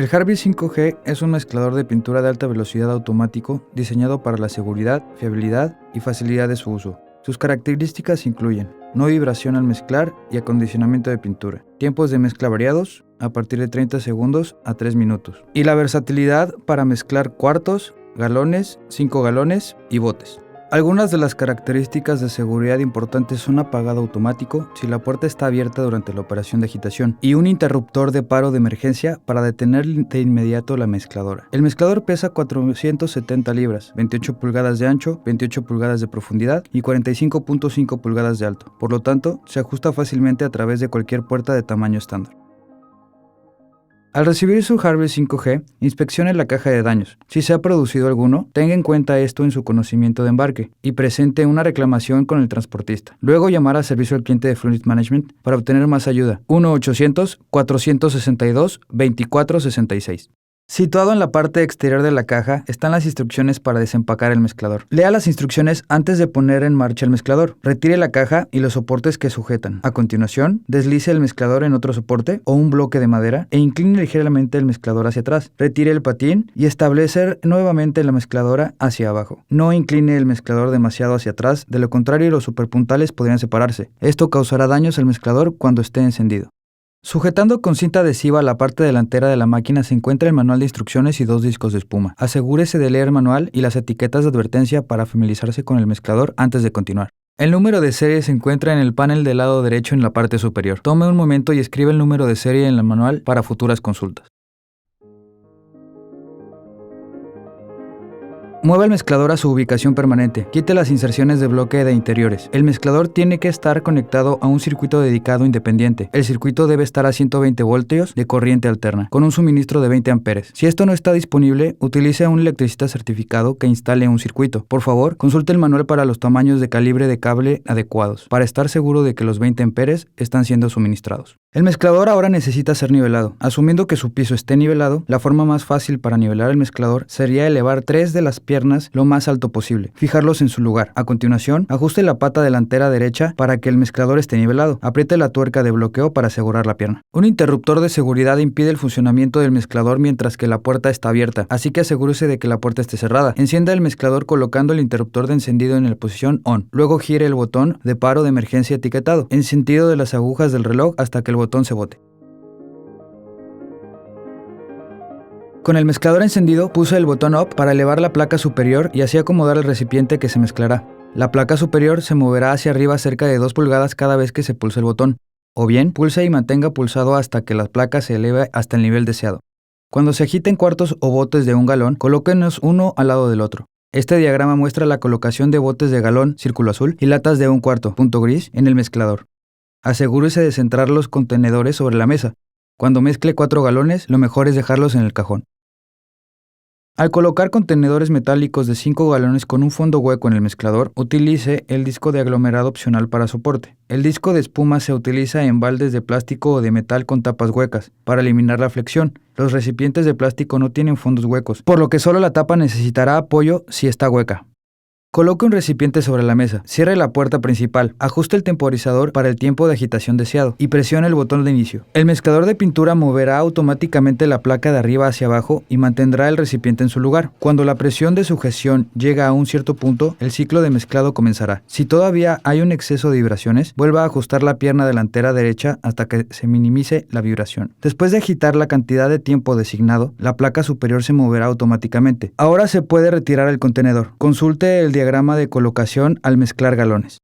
El Harvey 5G es un mezclador de pintura de alta velocidad automático diseñado para la seguridad, fiabilidad y facilidad de su uso. Sus características incluyen no vibración al mezclar y acondicionamiento de pintura, tiempos de mezcla variados a partir de 30 segundos a 3 minutos, y la versatilidad para mezclar cuartos, galones, 5 galones y botes. Algunas de las características de seguridad importantes son apagado automático si la puerta está abierta durante la operación de agitación y un interruptor de paro de emergencia para detener de inmediato la mezcladora. El mezclador pesa 470 libras, 28 pulgadas de ancho, 28 pulgadas de profundidad y 45.5 pulgadas de alto. Por lo tanto, se ajusta fácilmente a través de cualquier puerta de tamaño estándar. Al recibir su Harvey 5G, inspeccione la caja de daños. Si se ha producido alguno, tenga en cuenta esto en su conocimiento de embarque y presente una reclamación con el transportista. Luego llamar al servicio al cliente de Fluid Management para obtener más ayuda. 1-800-462-2466. Situado en la parte exterior de la caja están las instrucciones para desempacar el mezclador. Lea las instrucciones antes de poner en marcha el mezclador. Retire la caja y los soportes que sujetan. A continuación, deslice el mezclador en otro soporte o un bloque de madera e incline ligeramente el mezclador hacia atrás. Retire el patín y establece nuevamente la mezcladora hacia abajo. No incline el mezclador demasiado hacia atrás, de lo contrario los superpuntales podrían separarse. Esto causará daños al mezclador cuando esté encendido. Sujetando con cinta adhesiva la parte delantera de la máquina se encuentra el manual de instrucciones y 2 discos de espuma. Asegúrese de leer el manual y las etiquetas de advertencia para familiarizarse con el mezclador antes de continuar. El número de serie se encuentra en el panel del lado derecho en la parte superior. Tome un momento y escriba el número de serie en el manual para futuras consultas. Mueva el mezclador a su ubicación permanente. Quite las inserciones de bloque de interiores. El mezclador tiene que estar conectado a un circuito dedicado independiente. El circuito debe estar a 120 voltios de corriente alterna, con un suministro de 20 amperes. Si esto no está disponible, utilice a un electricista certificado que instale un circuito. Por favor, consulte el manual para los tamaños de calibre de cable adecuados, para estar seguro de que los 20 amperes están siendo suministrados. El mezclador ahora necesita ser nivelado. Asumiendo que su piso esté nivelado, la forma más fácil para nivelar el mezclador sería elevar 3 de las piernas lo más alto posible, fijarlos en su lugar. A continuación, ajuste la pata delantera derecha para que el mezclador esté nivelado. Apriete la tuerca de bloqueo para asegurar la pierna. Un interruptor de seguridad impide el funcionamiento del mezclador mientras que la puerta está abierta, así que asegúrese de que la puerta esté cerrada. Encienda el mezclador colocando el interruptor de encendido en la posición ON. Luego gire el botón de paro de emergencia etiquetado en sentido de las agujas del reloj hasta que el botón se bote. Con el mezclador encendido, puse el botón UP para elevar la placa superior y así acomodar el recipiente que se mezclará. La placa superior se moverá hacia arriba cerca de 2 pulgadas cada vez que se pulse el botón, o bien pulse y mantenga pulsado hasta que la placa se eleve hasta el nivel deseado. Cuando se agiten cuartos o botes de 1 galón, colóquenlos uno al lado del otro. Este diagrama muestra la colocación de botes de galón, círculo azul, y latas de 1 cuarto, punto gris, en el mezclador. Asegúrese de centrar los contenedores sobre la mesa. Cuando mezcle 4 galones, lo mejor es dejarlos en el cajón. Al colocar contenedores metálicos de 5 galones con un fondo hueco en el mezclador, utilice el disco de aglomerado opcional para soporte. El disco de espuma se utiliza en baldes de plástico o de metal con tapas huecas, para eliminar la flexión. Los recipientes de plástico no tienen fondos huecos, por lo que solo la tapa necesitará apoyo si está hueca. Coloque un recipiente sobre la mesa, cierre la puerta principal, ajuste el temporizador para el tiempo de agitación deseado y presione el botón de inicio. El mezclador de pintura moverá automáticamente la placa de arriba hacia abajo y mantendrá el recipiente en su lugar. Cuando la presión de sujeción llega a un cierto punto, el ciclo de mezclado comenzará. Si todavía hay un exceso de vibraciones, vuelva a ajustar la pierna delantera derecha hasta que se minimice la vibración. Después de agitar la cantidad de tiempo designado, la placa superior se moverá automáticamente. Ahora se puede retirar el contenedor. Consulte el diagrama de colocación al mezclar galones.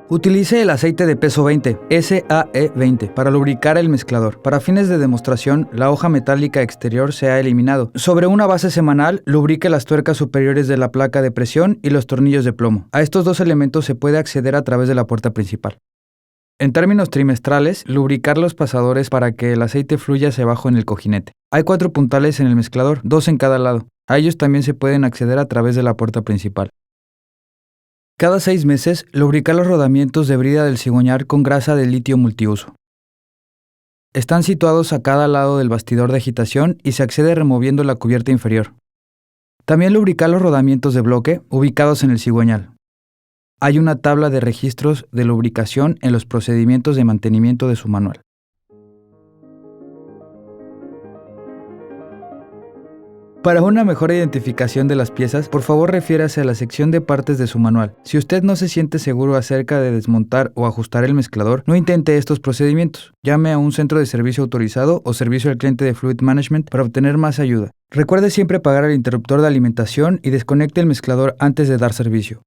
Utilice el aceite de peso 20, SAE 20, para lubricar el mezclador. Para fines de demostración, la hoja metálica exterior se ha eliminado. Sobre una base semanal, lubrique las tuercas superiores de la placa de presión y los tornillos de plomo. A estos 2 elementos se puede acceder a través de la puerta principal. En términos trimestrales, lubricar los pasadores para que el aceite fluya hacia abajo en el cojinete. Hay 4 puntales en el mezclador, 2 en cada lado. A ellos también se pueden acceder a través de la puerta principal. Cada 6 meses, lubricar los rodamientos de brida del cigüeñal con grasa de litio multiuso. Están situados a cada lado del bastidor de agitación y se accede removiendo la cubierta inferior. También lubricar los rodamientos de bloque ubicados en el cigüeñal. Hay una tabla de registros de lubricación en los procedimientos de mantenimiento de su manual. Para una mejor identificación de las piezas, por favor refiérase a la sección de partes de su manual. Si usted no se siente seguro acerca de desmontar o ajustar el mezclador, no intente estos procedimientos. Llame a un centro de servicio autorizado o servicio al cliente de Fluid Management para obtener más ayuda. Recuerde siempre apagar el interruptor de alimentación y desconecte el mezclador antes de dar servicio.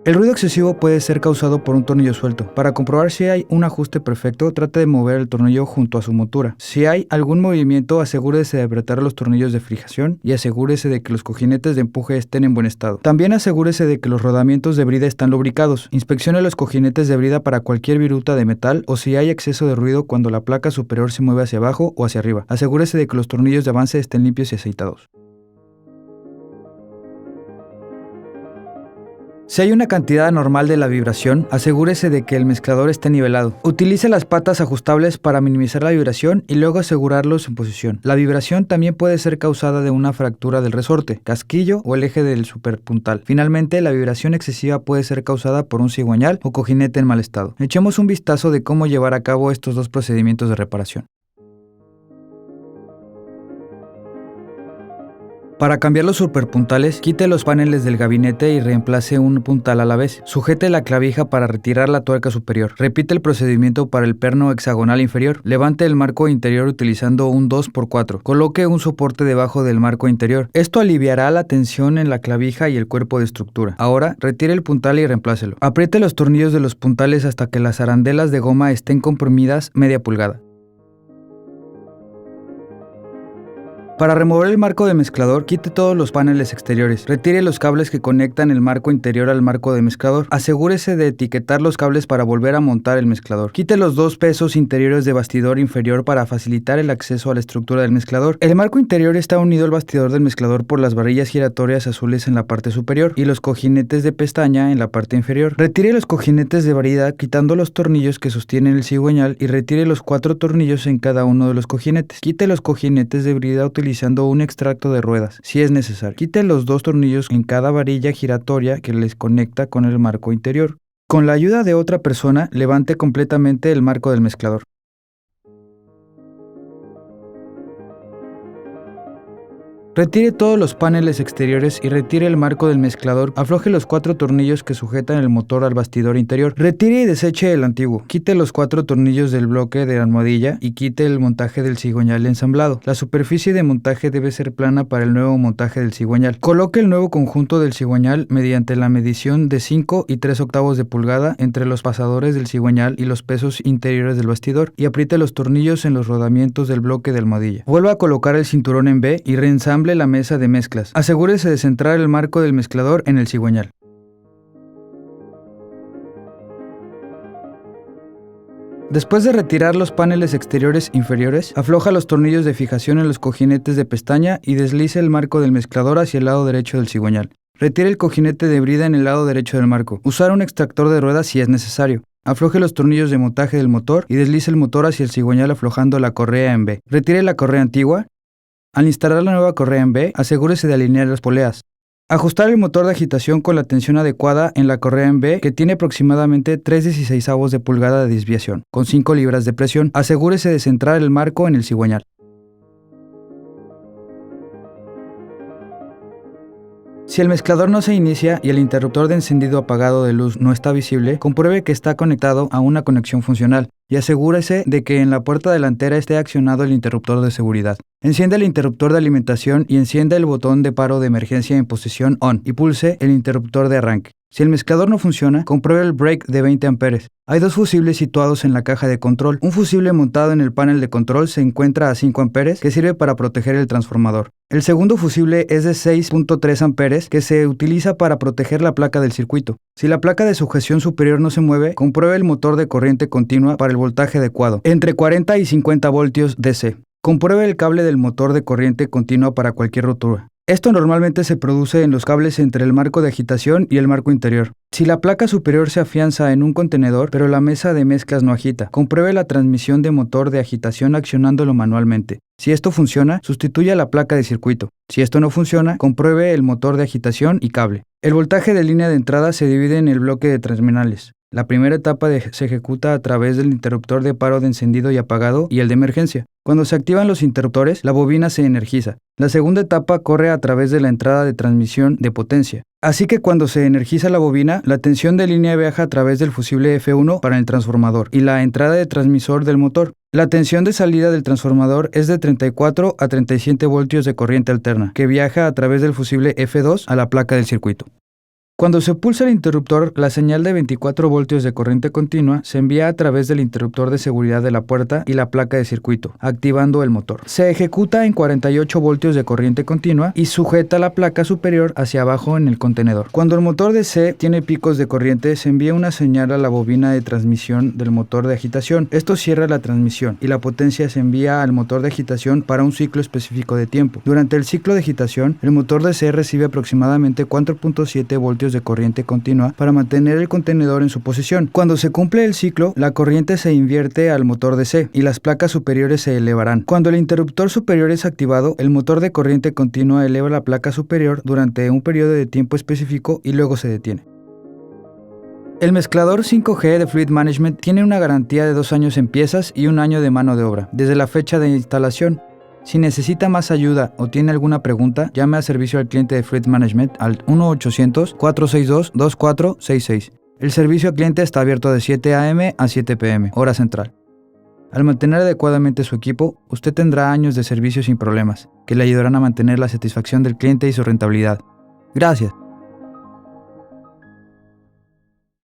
El ruido excesivo puede ser causado por un tornillo suelto. Para comprobar si hay un ajuste perfecto, trate de mover el tornillo junto a su montura. Si hay algún movimiento, asegúrese de apretar los tornillos de fijación y asegúrese de que los cojinetes de empuje estén en buen estado. También asegúrese de que los rodamientos de brida están lubricados. Inspeccione los cojinetes de brida para cualquier viruta de metal o si hay exceso de ruido cuando la placa superior se mueve hacia abajo o hacia arriba. Asegúrese de que los tornillos de avance estén limpios y aceitados. Si hay una cantidad anormal de la vibración, asegúrese de que el mezclador esté nivelado. Utilice las patas ajustables para minimizar la vibración y luego asegurarlos en posición. La vibración también puede ser causada de una fractura del resorte, casquillo o el eje del superpuntal. Finalmente, la vibración excesiva puede ser causada por un cigüeñal o cojinete en mal estado. Echemos un vistazo de cómo llevar a cabo estos dos procedimientos de reparación. Para cambiar los superpuntales, quite los paneles del gabinete y reemplace un puntal a la vez. Sujete la clavija para retirar la tuerca superior. Repite el procedimiento para el perno hexagonal inferior. Levante el marco interior utilizando un 2x4. Coloque un soporte debajo del marco interior. Esto aliviará la tensión en la clavija y el cuerpo de estructura. Ahora, retire el puntal y reemplácelo. Apriete los tornillos de los puntales hasta que las arandelas de goma estén comprimidas media pulgada. Para remover el marco de mezclador, quite todos los paneles exteriores. Retire los cables que conectan el marco interior al marco de mezclador. Asegúrese de etiquetar los cables para volver a montar el mezclador. Quite los dos pesos interiores de bastidor inferior para facilitar el acceso a la estructura del mezclador. El marco interior está unido al bastidor del mezclador por las varillas giratorias azules en la parte superior y los cojinetes de pestaña en la parte inferior. Retire los cojinetes de varilla quitando los tornillos que sostienen el cigüeñal y retire los 4 tornillos en cada uno de los cojinetes. Quite los cojinetes de brida utilizando un extracto de ruedas, si es necesario. Quite los 2 tornillos en cada varilla giratoria que les conecta con el marco interior. Con la ayuda de otra persona, levante completamente el marco del mezclador. Retire todos los paneles exteriores y retire el marco del mezclador. Afloje los 4 tornillos que sujetan el motor al bastidor interior. Retire y deseche el antiguo. Quite los 4 tornillos del bloque de almohadilla y quite el montaje del cigüeñal ensamblado. La superficie de montaje debe ser plana para el nuevo montaje del cigüeñal. Coloque el nuevo conjunto del cigüeñal mediante la medición de 5 y 3/8 de pulgada entre los pasadores del cigüeñal y los pesos interiores del bastidor y apriete los tornillos en los rodamientos del bloque de almohadilla. Vuelva a colocar el cinturón en B y reensamble la mesa de mezclas. Asegúrese de centrar el marco del mezclador en el cigüeñal. Después de retirar los paneles exteriores inferiores, afloja los tornillos de fijación en los cojinetes de pestaña y deslice el marco del mezclador hacia el lado derecho del cigüeñal. Retire el cojinete de brida en el lado derecho del marco. Usar un extractor de ruedas si es necesario. Afloje los tornillos de montaje del motor y deslice el motor hacia el cigüeñal aflojando la correa en B. Retire la correa antigua. Al instalar la nueva correa en B, asegúrese de alinear las poleas. Ajustar el motor de agitación con la tensión adecuada en la correa en B, que tiene aproximadamente 3/16 de pulgada de desviación, con 5 libras de presión. Asegúrese de centrar el marco en el cigüeñal. Si el mezclador no se inicia y el interruptor de encendido apagado de luz no está visible, compruebe que está conectado a una conexión funcional y asegúrese de que en la puerta delantera esté accionado el interruptor de seguridad. Encienda el interruptor de alimentación y encienda el botón de paro de emergencia en posición ON y pulse el interruptor de arranque. Si el mezclador no funciona, compruebe el break de 20 amperes. Hay 2 fusibles situados en la caja de control. Un fusible montado en el panel de control se encuentra a 5 amperes que sirve para proteger el transformador. El segundo fusible es de 6.3 amperes que se utiliza para proteger la placa del circuito. Si la placa de sujeción superior no se mueve, compruebe el motor de corriente continua para el voltaje adecuado, entre 40 y 50 voltios DC. Compruebe el cable del motor de corriente continua para cualquier rotura. Esto normalmente se produce en los cables entre el marco de agitación y el marco interior. Si la placa superior se afianza en un contenedor, pero la mesa de mezclas no agita, compruebe la transmisión de motor de agitación accionándolo manualmente. Si esto funciona, sustituya la placa de circuito. Si esto no funciona, compruebe el motor de agitación y cable. El voltaje de línea de entrada se divide en el bloque de terminales. La primera etapa se ejecuta a través del interruptor de paro de encendido y apagado y el de emergencia. Cuando se activan los interruptores, la bobina se energiza. La segunda etapa corre a través de la entrada de transmisión de potencia. Así que cuando se energiza la bobina, la tensión de línea viaja a través del fusible F1 para el transformador y la entrada de transmisor del motor. La tensión de salida del transformador es de 34 a 37 voltios de corriente alterna, que viaja a través del fusible F2 a la placa del circuito. Cuando se pulsa el interruptor, la señal de 24 voltios de corriente continua se envía a través del interruptor de seguridad de la puerta y la placa de circuito, activando el motor. Se ejecuta en 48 voltios de corriente continua y sujeta la placa superior hacia abajo en el contenedor. Cuando el motor DC tiene picos de corriente, se envía una señal a la bobina de transmisión del motor de agitación. Esto cierra la transmisión y la potencia se envía al motor de agitación para un ciclo específico de tiempo. Durante el ciclo de agitación, el motor DC recibe aproximadamente 4.7 voltios de corriente continua para mantener el contenedor en su posición. Cuando se cumple el ciclo, la corriente se invierte al motor DC y las placas superiores se elevarán. Cuando el interruptor superior es activado, el motor de corriente continua eleva la placa superior durante un periodo de tiempo específico y luego se detiene. El mezclador 5G de Fluid Management tiene una garantía de 2 años en piezas y 1 año de mano de obra, desde la fecha de instalación. Si necesita más ayuda o tiene alguna pregunta, llame a servicio al cliente de Fluid Management al 1-800-462-2466. El servicio al cliente está abierto de 7 a.m. a 7 p.m., hora central. Al mantener adecuadamente su equipo, usted tendrá años de servicio sin problemas, que le ayudarán a mantener la satisfacción del cliente y su rentabilidad. Gracias.